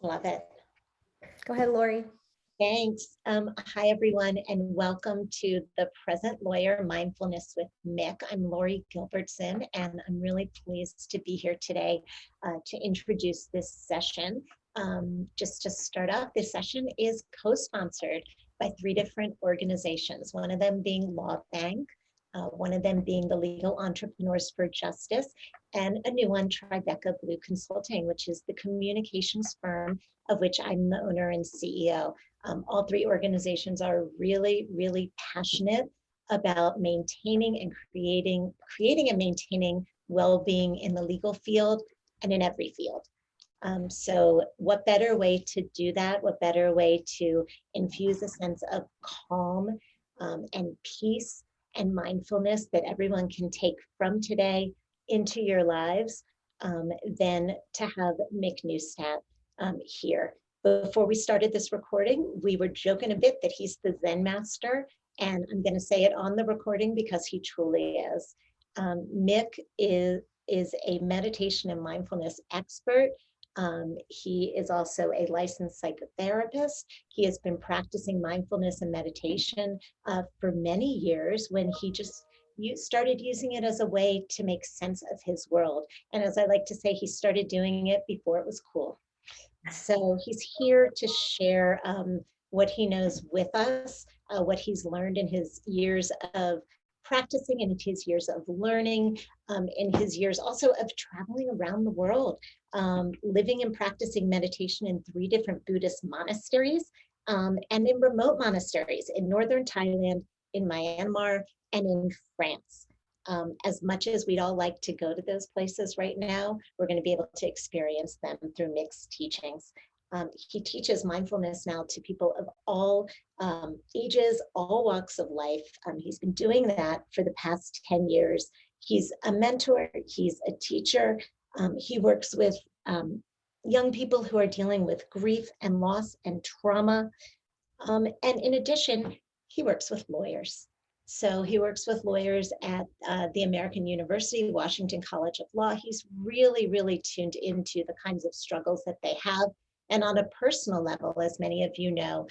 Love it. Go ahead, Lori. Thanks. Hi, everyone, and welcome to the Present Lawyer Mindfulness with Mick. I'm Lori Gilbertson, and I'm really pleased to be here today to introduce this session. Just to start off, this session is co-sponsored by 3 different organizations, one of them being LawBank, one of them being the Legal Entrepreneurs for Justice, and a new one, Tribeca Blue Consulting, which is the communications firm of which I'm the owner and CEO. All 3 organizations are really, really passionate about maintaining and creating and maintaining well-being in the legal field and in every field. So what better way to do that? What better way to infuse a sense of calm and peace and mindfulness that everyone can take from today into your lives than to have Mick Neustadt here. Before we started this recording, we were joking a bit that he's the Zen master, and I'm going to say it on the recording because he truly is. Mick is a meditation and mindfulness expert. He is also a licensed psychotherapist. He has been practicing mindfulness and meditation for many years when he just started using it as a way to make sense of his world. And as I like to say, he started doing it before it was cool. So he's here to share what he knows with us, what he's learned in his years of practicing, in his years of learning, in his years also of traveling around the world, living and practicing meditation in 3 different Buddhist monasteries and in remote monasteries in northern Thailand, in Myanmar, and in France. As much as we'd all like to go to those places right now, we're going to be able to experience them through Mick's teachings. He teaches mindfulness now to people of all ages, all walks of life. He's been doing that for the past 10 years. He's a mentor, he's a teacher. He works with young people who are dealing with grief and loss and trauma. And in addition, he works with lawyers. So he works with lawyers at the American University, Washington College of Law. He's really, really tuned into the kinds of struggles that they have. And on a personal level, as many of you know,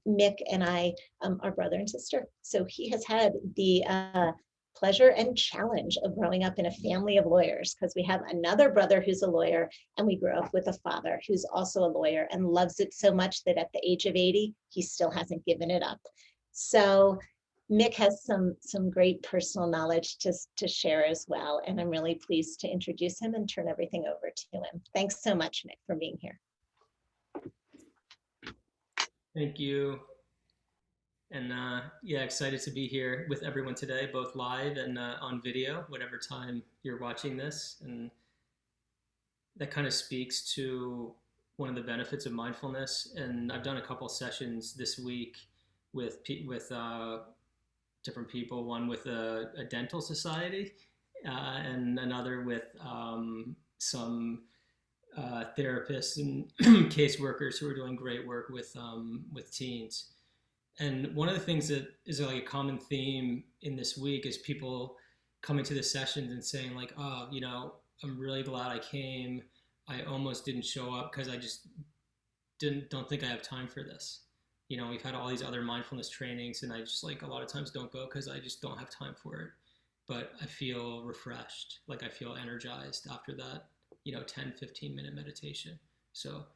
Mick and I are brother and sister. So he has had the pleasure and challenge of growing up in a family of lawyers, because we have another brother who's a lawyer, and we grew up with a father who's also a lawyer and loves it so much that at the age of 80, he still hasn't given it up. So Mick has some great personal knowledge to share as well, and I'm really pleased to introduce him and turn everything over to him. Thanks so much, Mick, for being here. Thank you. And yeah, excited to be here with everyone today, both live and on video, whatever time you're watching this. And that kind of speaks to one of the benefits of mindfulness. And I've done a couple sessions this week with different people, one with a dental society and another with some therapists and caseworkers who are doing great work with teens. And one of the things that is like a common theme in this week is people coming to the sessions and saying like, oh, you know, I'm really glad I came. I almost didn't show up because I just don't think I have time for this. You know, we've had all these other mindfulness trainings and I just like a lot of times don't go because I just don't have time for it. But I feel refreshed, like I feel energized after that, 10, 15-minute meditation. So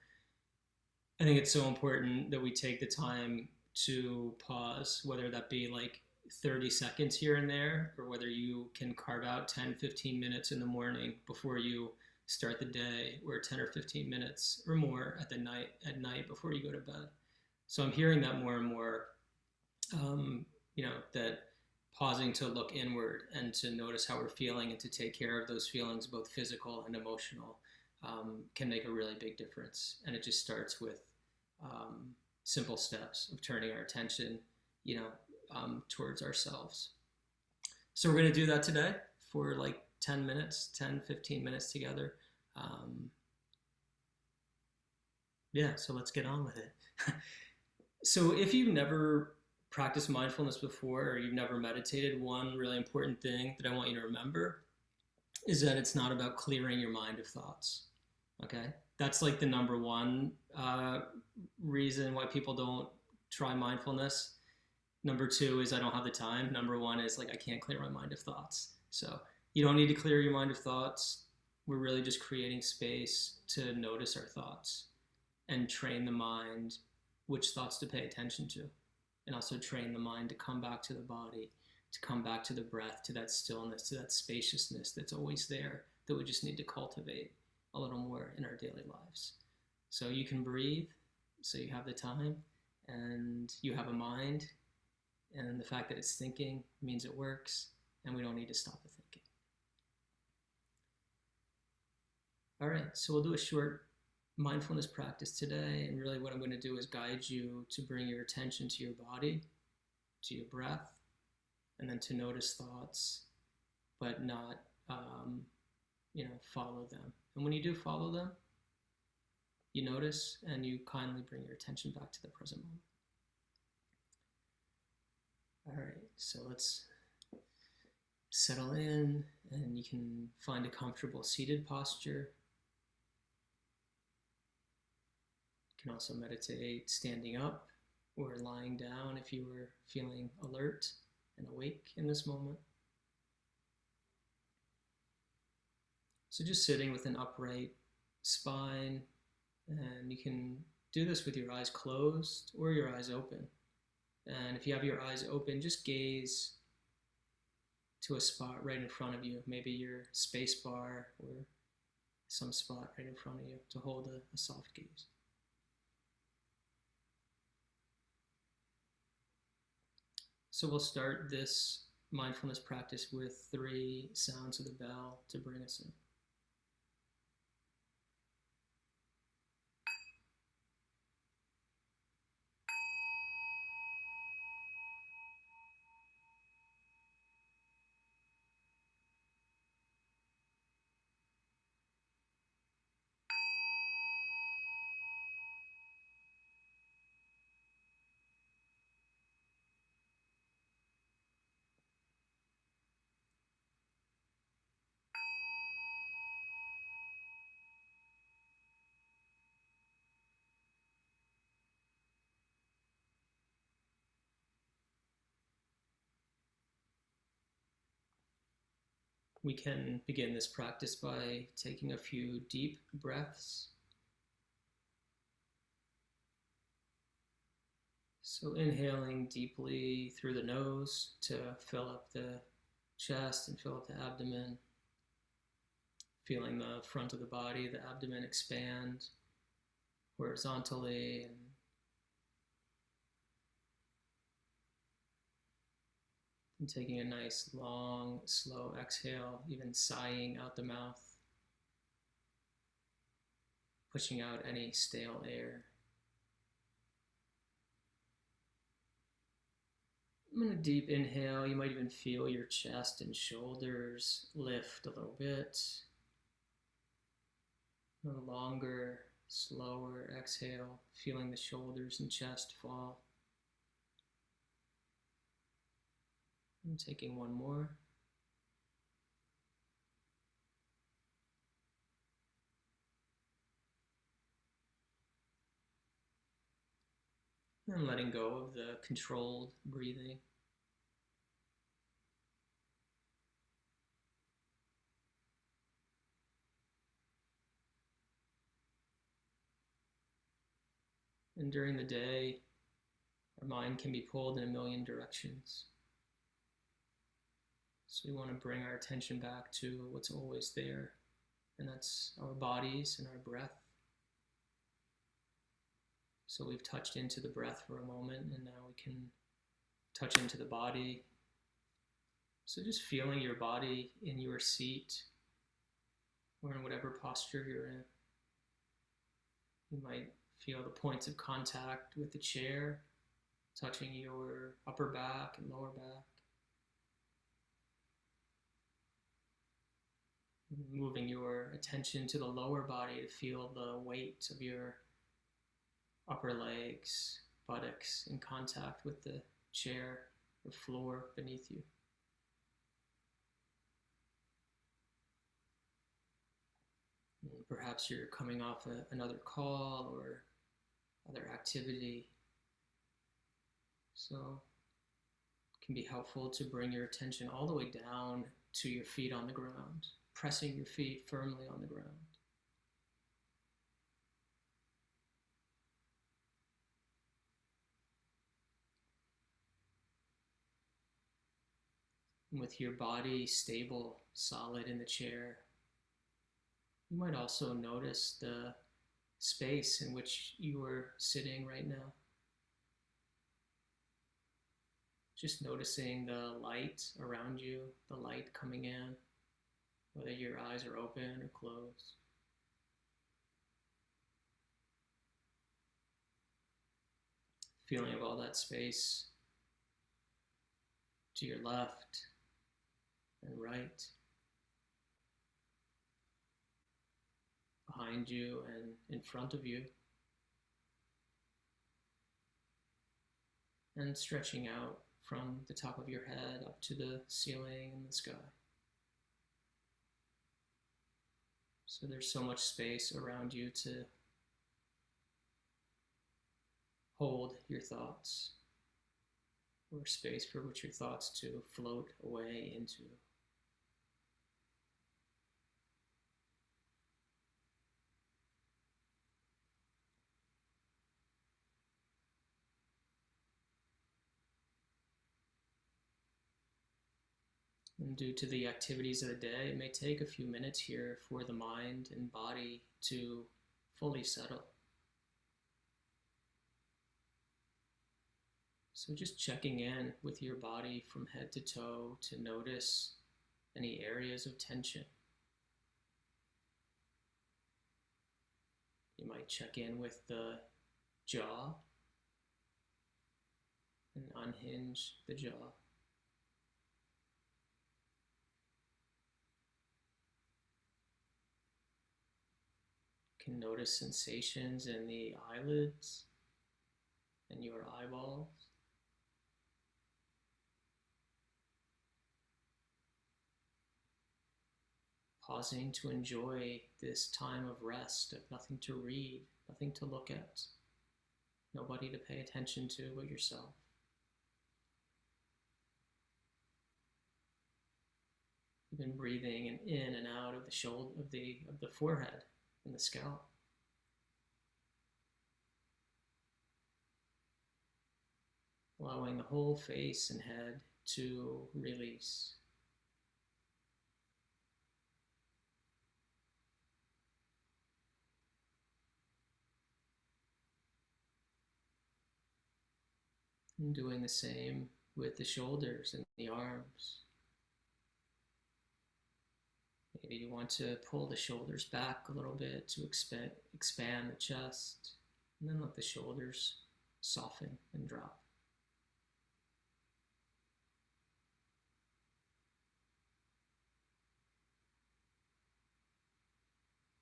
I think it's so important that we take the time to pause, whether that be like 30 seconds here and there, or whether you can carve out 10, 15 minutes in the morning before you start the day, or 10 or 15 minutes or more at night before you go to bed. So I'm hearing that more and more, that pausing to look inward and to notice how we're feeling and to take care of those feelings, both physical and emotional, can make a really big difference. And it just starts with simple steps of turning our attention, towards ourselves. So we're going to do that today for like 10 minutes, 10, 15 minutes together. So let's get on with it. So if you've never practiced mindfulness before, or you've never meditated, one really important thing that I want you to remember is that it's not about clearing your mind of thoughts. Okay, that's like the number one reason why people don't try mindfulness. Number two is I don't have the time. Number one is like I can't clear my mind of thoughts. So you don't need to clear your mind of thoughts. We're really just creating space to notice our thoughts and train the mind which thoughts to pay attention to, and also train the mind to come back to the body, to come back to the breath, to that stillness, to that spaciousness that's always there that we just need to cultivate a little more in our daily lives. So you can breathe, so you have the time, and you have a mind, and the fact that it's thinking means it works, and we don't need to stop the thinking. All right, so we'll do a short mindfulness practice today, and really what I'm going to do is guide you to bring your attention to your body, to your breath, and then to notice thoughts, but not follow them. And when you do follow them, you notice and you kindly bring your attention back to the present moment. All right, so let's settle in, and you can find a comfortable seated posture. You can also meditate standing up or lying down if you were feeling alert and awake in this moment. So just sitting with an upright spine, and you can do this with your eyes closed or your eyes open. And if you have your eyes open, just gaze to a spot right in front of you, maybe your space bar or some spot right in front of you to hold a soft gaze. So we'll start this mindfulness practice with 3 sounds of the bell to bring us in. We can begin this practice by taking a few deep breaths. So inhaling deeply through the nose to fill up the chest and fill up the abdomen. Feeling the front of the body, the abdomen expand horizontally, and taking a nice, long, slow exhale, even sighing out the mouth, pushing out any stale air. And a deep inhale, you might even feel your chest and shoulders lift a little bit. And a longer, slower exhale, feeling the shoulders and chest fall. And taking one more. And letting go of the controlled breathing. And during the day, our mind can be pulled in a million directions. So we want to bring our attention back to what's always there, and that's our bodies and our breath. So we've touched into the breath for a moment, and now we can touch into the body. So just feeling your body in your seat or in whatever posture you're in. You might feel the points of contact with the chair, touching your upper back and lower back. Moving your attention to the lower body to feel the weight of your upper legs, buttocks in contact with the chair or floor beneath you. And perhaps you're coming off another call or other activity. So it can be helpful to bring your attention all the way down to your feet on the ground, pressing your feet firmly on the ground. And with your body stable, solid in the chair, you might also notice the space in which you are sitting right now. Just noticing the light around you, the light coming in, whether your eyes are open or closed. Feeling of all that space to your left and right, behind you and in front of you, and stretching out from the top of your head up to the ceiling and the sky. So there's so much space around you to hold your thoughts, or space for which your thoughts to float away into. And due to the activities of the day, it may take a few minutes here for the mind and body to fully settle. So just checking in with your body from head to toe to notice any areas of tension. You might check in with the jaw and unhinge the jaw. You can notice sensations in the eyelids and your eyeballs. Pausing to enjoy this time of rest, of nothing to read, nothing to look at, nobody to pay attention to but yourself. Even breathing in and out of the shoulder, of the forehead and the scalp. Allowing the whole face and head to release. And doing the same with the shoulders and the arms. Maybe you want to pull the shoulders back a little bit to expand the chest, and then let the shoulders soften and drop.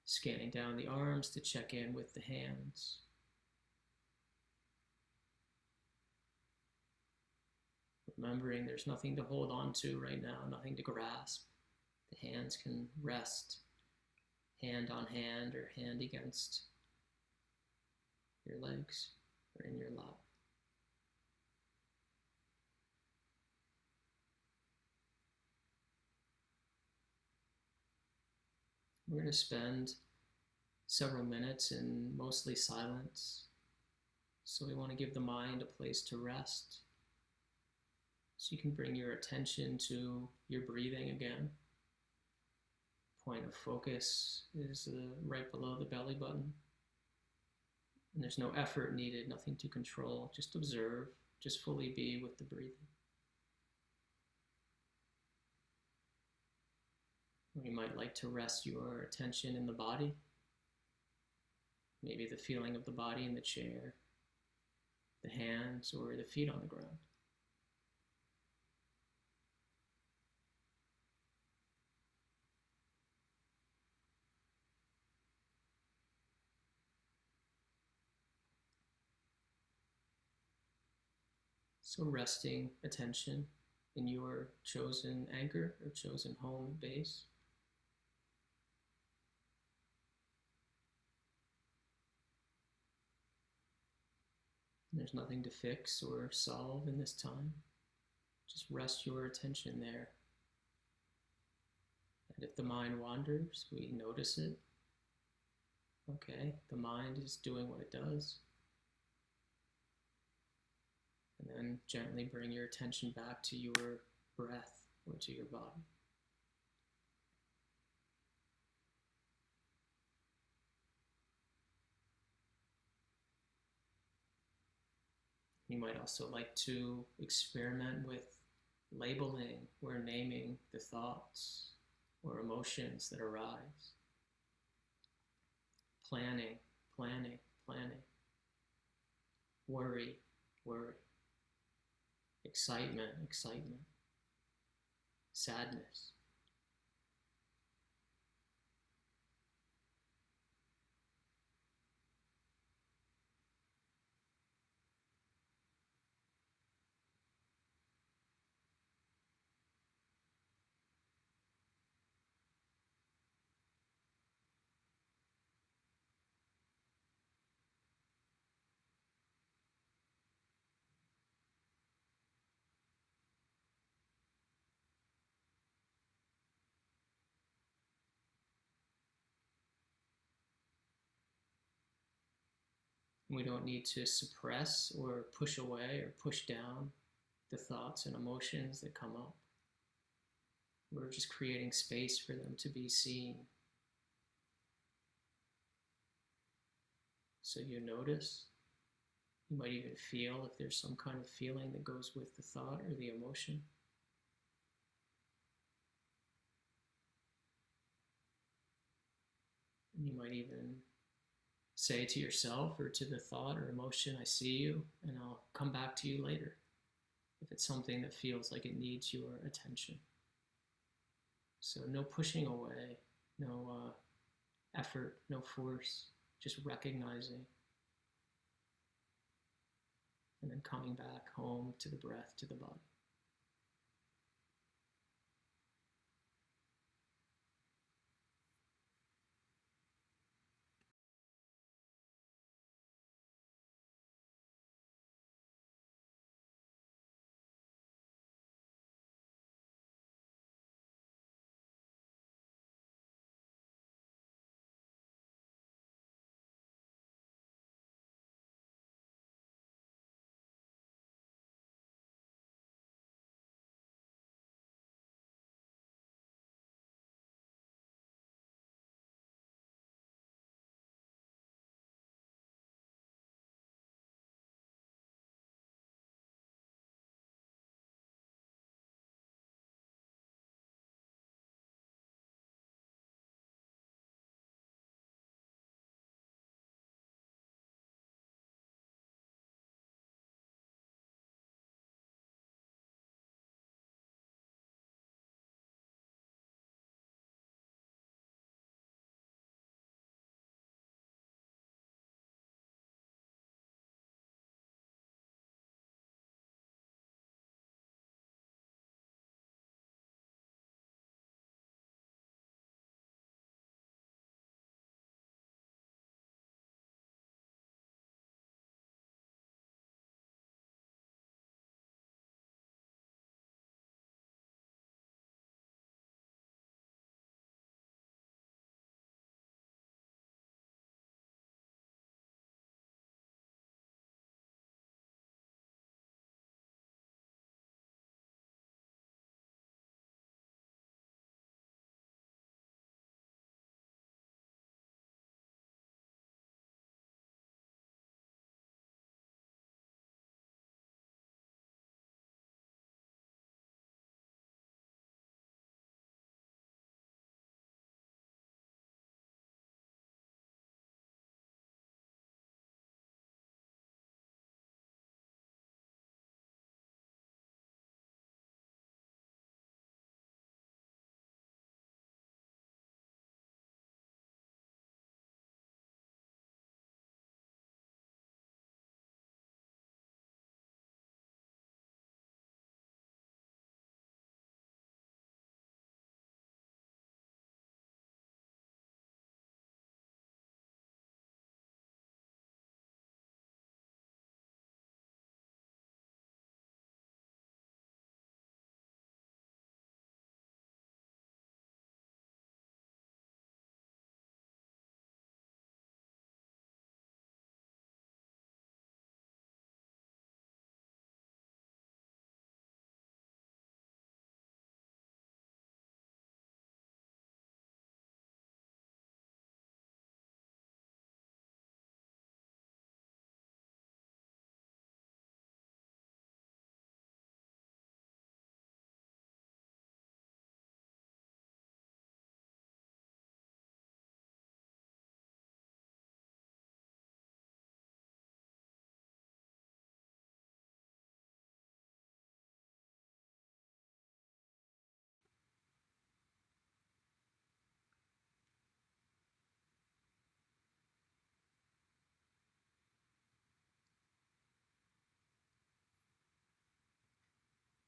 Scanning down the arms to check in with the hands. Remembering there's nothing to hold on to right now, nothing to grasp. The hands can rest hand on hand or hand against your legs or in your lap. We're going to spend several minutes in mostly silence. So we want to give the mind a place to rest. So you can bring your attention to your breathing again. Point of focus is right below the belly button. And there's no effort needed, nothing to control. Just observe, just fully be with the breathing. Or you might like to rest your attention in the body. Maybe the feeling of the body in the chair, the hands, or the feet on the ground. So resting attention in your chosen anchor or chosen home base. There's nothing to fix or solve in this time. Just rest your attention there. And if the mind wanders, we notice it. Okay, the mind is doing what it does. And then gently bring your attention back to your breath or to your body. You might also like to experiment with labeling or naming the thoughts or emotions that arise. Planning, planning, planning. Worry, worry. Excitement, excitement. Sadness. We don't need to suppress or push away or push down the thoughts and emotions that come up. We're just creating space for them to be seen. So you notice, you might even feel if there's some kind of feeling that goes with the thought or the emotion. And you might even say to yourself or to the thought or emotion, I see you, and I'll come back to you later if it's something that feels like it needs your attention. So no pushing away, no effort, no force, just recognizing and then coming back home to the breath, to the body.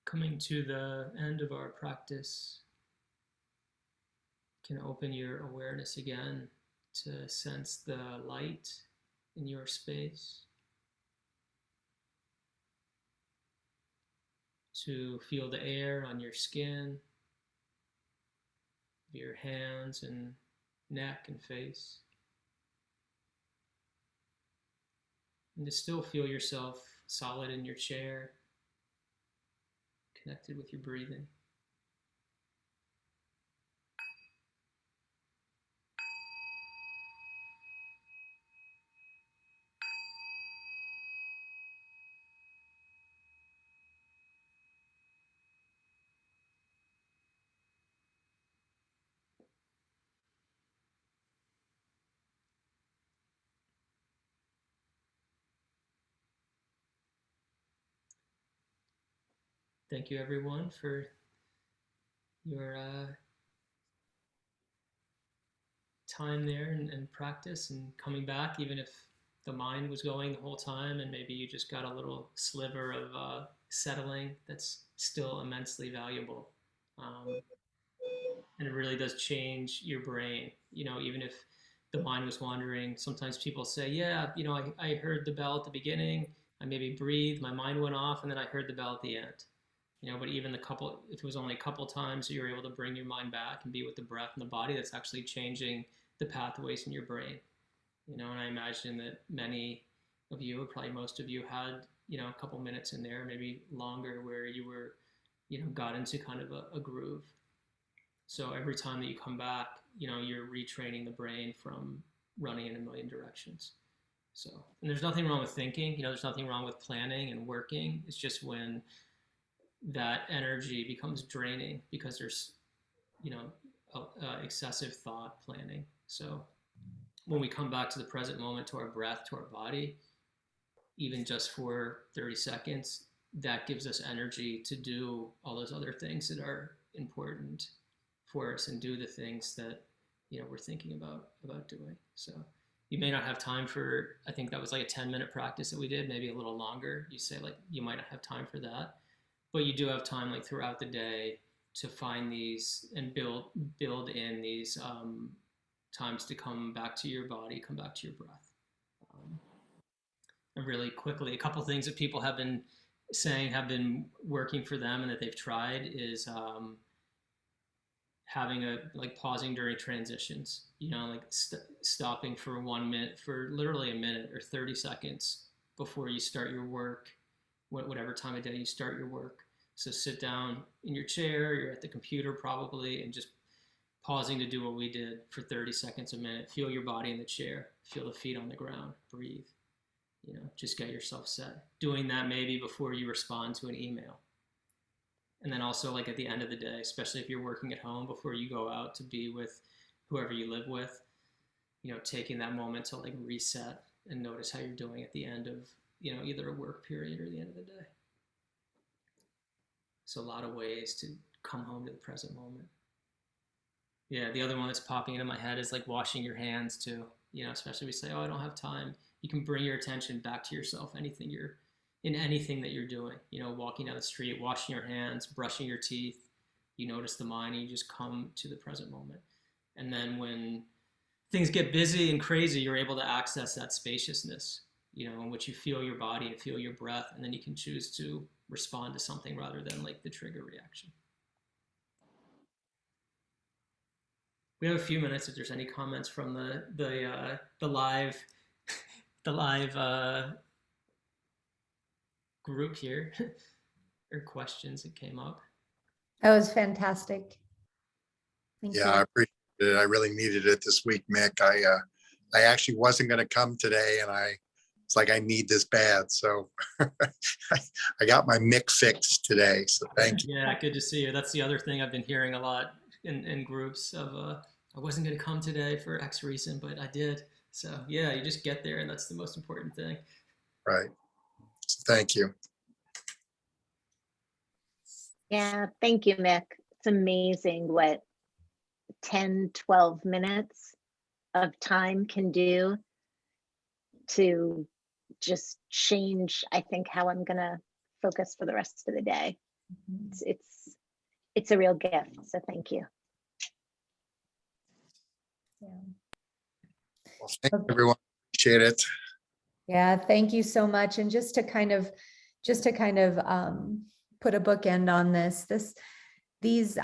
coming to the end of our practice, you can open your awareness again to sense the light in your space, to feel the air on your skin, your hands and neck and face, and to still feel yourself solid in your chair, connected with your breathing. Thank you, everyone, for your time there and practice and coming back, even if the mind was going the whole time and maybe you just got a little sliver of settling. That's still immensely valuable. And it really does change your brain. Even if the mind was wandering, sometimes people say, yeah, I heard the bell at the beginning, I maybe breathed, my mind went off, and then I heard the bell at the end. But even if it was only a couple times you were able to bring your mind back and be with the breath and the body, that's actually changing the pathways in your brain. And I imagine that many of you, or probably most of you, had a couple minutes in there, maybe longer, where you were got into kind of a groove. So every time that you come back, you're retraining the brain from running in a million directions. So, and there's nothing wrong with thinking, there's nothing wrong with planning and working. It's just when that energy becomes draining because there's, excessive thought planning. So when we come back to the present moment, to our breath, to our body, even just for 30 seconds, that gives us energy to do all those other things that are important for us and do the things that we're thinking about doing. So you may not have time for, I think that was like a 10-minute practice that we did, maybe a little longer. You say like you might not have time for that, but you do have time like throughout the day to find these and build in these times to come back to your body, come back to your breath. And really quickly, a couple things that people have been saying have been working for them and that they've tried is having like pausing during transitions, like stopping for 1 minute, for literally a minute or 30 seconds before you start your work, whatever time of day you start your work. So sit down in your chair, you're at the computer probably, and just pausing to do what we did for 30 seconds, a minute. Feel your body in the chair, feel the feet on the ground, breathe, just get yourself set. Doing that maybe before you respond to an email. And then also like at the end of the day, especially if you're working at home, before you go out to be with whoever you live with, taking that moment to like reset and notice how you're doing at the end of, either a work period or the end of the day. So a lot of ways to come home to the present moment. Yeah, the other one that's popping into my head is like washing your hands too. Especially if we say, oh, I don't have time. You can bring your attention back to yourself, anything that you're doing, walking down the street, washing your hands, brushing your teeth, you notice the mind and you just come to the present moment. And then when things get busy and crazy, you're able to access that spaciousness, in which you feel your body and feel your breath, and then you can choose to respond to something rather than like the trigger reaction. We have a few minutes if there's any comments from the live the live group here or questions that came up. That was fantastic. Thank you. I appreciate it. I really needed it this week, Mick. I actually wasn't going to come today, and it's like I need this bad. So I got my Mick fixed today. So thank you. Yeah, good to see you. That's the other thing I've been hearing a lot in groups of I wasn't going to come today for X reason, but I did. So yeah, you just get there, and that's the most important thing. Right. So thank you. Yeah, thank you, Mick. It's amazing what 10, 12 minutes of time can do to just change, I think, how I'm going to focus for the rest of the day. It's a real gift. So thank you. Yeah. Well, thank you, everyone. Appreciate it. Yeah, thank you so much. And just to kind of put a bookend on these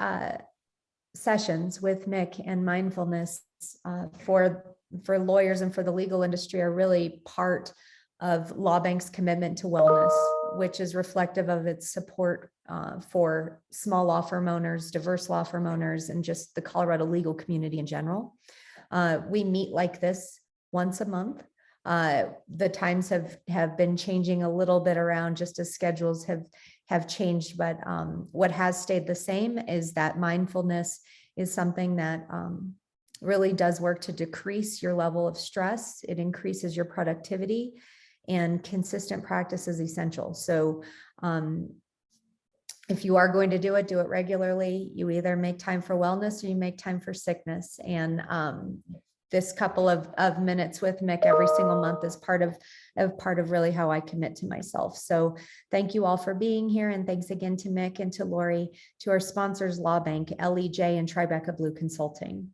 sessions with Mick and mindfulness for lawyers and for the legal industry are really part of LawBank's commitment to wellness, which is reflective of its support for small law firm owners, diverse law firm owners, and just the Colorado legal community in general. We meet like this once a month. The times have been changing a little bit around just as schedules have changed, but what has stayed the same is that mindfulness is something that really does work to decrease your level of stress. It increases your productivity, and consistent practice is essential. So if you are going to do it regularly. You either make time for wellness or you make time for sickness. And this couple of minutes with Mick every single month is part of really how I commit to myself. So thank you all for being here. And thanks again to Mick and to Lori, to our sponsors, LawBank, LEJ, and Tribeca Blue Consulting.